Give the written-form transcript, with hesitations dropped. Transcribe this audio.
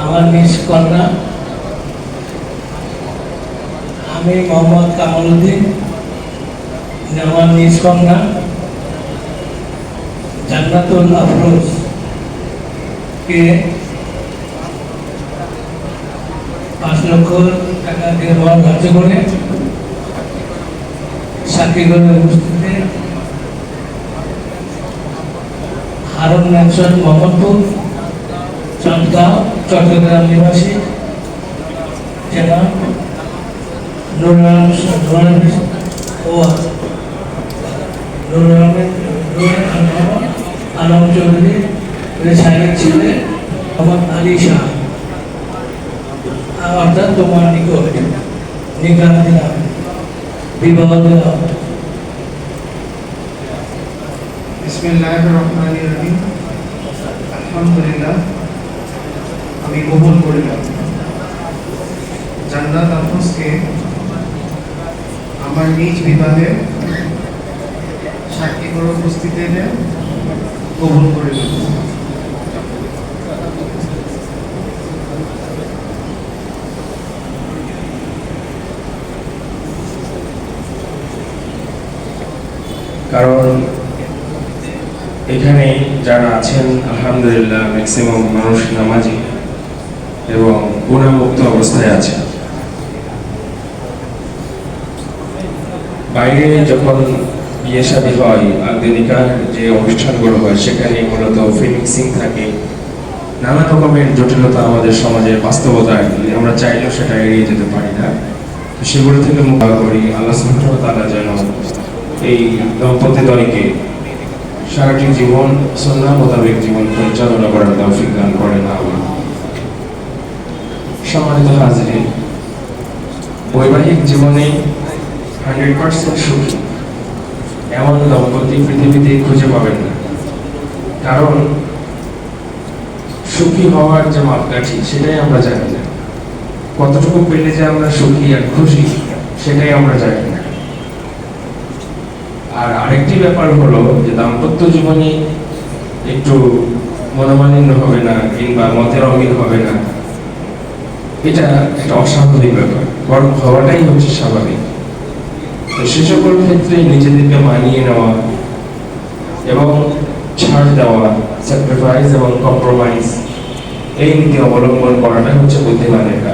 আমার নিজ কন্যা আমি মোহাম্মদ কামাল উদ্দিন, আমার নিজ কন্যা জান্নাতুল আফরোজ কে 5 লক্ষ টাকা দিয়ে ধার্য করে সাকিবের উপস্থিতিতে হারুন ম্যানশন মোহাম্মদপুর চাঁদগাঁও চট্টগ্রাম নিবাসী জনাব নুরুল আলম চৌধুরী সাহেবের ছেলে মোহাম্মদ আলী শাহ অর্থাৎ তোমার নিকট নিকাহ দিলাম, বিবাহ দিলাম। বিসমিল্লাহির রহমানির রহিম। আলহামদুলিল্লাহ, আমি কবুল করিলাম জান্নাত আফরোজকে আমার নিজ বিবাহে সাক্ষী করে উপস্থিতিতে কবুল করিলাম। কারণ এখানে যারা আছেন আলহামদুলিল্লাহ ম্যাক্সিমাম মানুষ নামাজি এবং গুণামুক্ত অবস্থায় আছে। বাইরে যখন বিয়ে শাদী হয়, আধুনিকার যে অনুষ্ঠানগুলো হয় সেখানে মূলত ফিমিক্সিং থাকে, নানা রকমের জটিলতা আমাদের সমাজের বাস্তবতায় আমরা চাইলেও সেটা এড়িয়ে যেতে পারি না। সেগুলো থেকে মুক্ত করি আল্লাহ সুবহানাহু ওয়া তাআলা যেন এই দম্পতিদ্বয়কে সারাটি জীবন সুন্নাহ মোতাবেক জীবন পরিচালনা করার তৌফিক দান করেন। আমিন। সম্মানিত হাজিরিন, বৈবাহিক জীবনে 100% সুখী এমন দম্পতি পৃথিবীতে খুঁজে পাবেন না। কারণ সুখী হওয়ার যে মাপকাঠি সেটাই আমরা জানি না, কতটুকু পেলে যে আমরা সুখী আর খুশি সেটাই আমরা জানি না। আর আরেকটি ব্যাপার হলো যে দাম্পত্য জীবনে একটু মনোমালিন্য হবে না কিংবা মতের অমিল হবে না, এটা একটা অস্বাভাবিক ব্যাপার, বরং হওয়াটাই হচ্ছে স্বাভাবিক। তো সে সকল ক্ষেত্রে নিজেদেরকে মানিয়ে নেওয়া এবং ছাড় দেওয়া, স্যাক্রিফাইস এবং কম্প্রোমাইজ, এই নীতি অবলম্বন করাটা হচ্ছে বুদ্ধিমানের কাজ।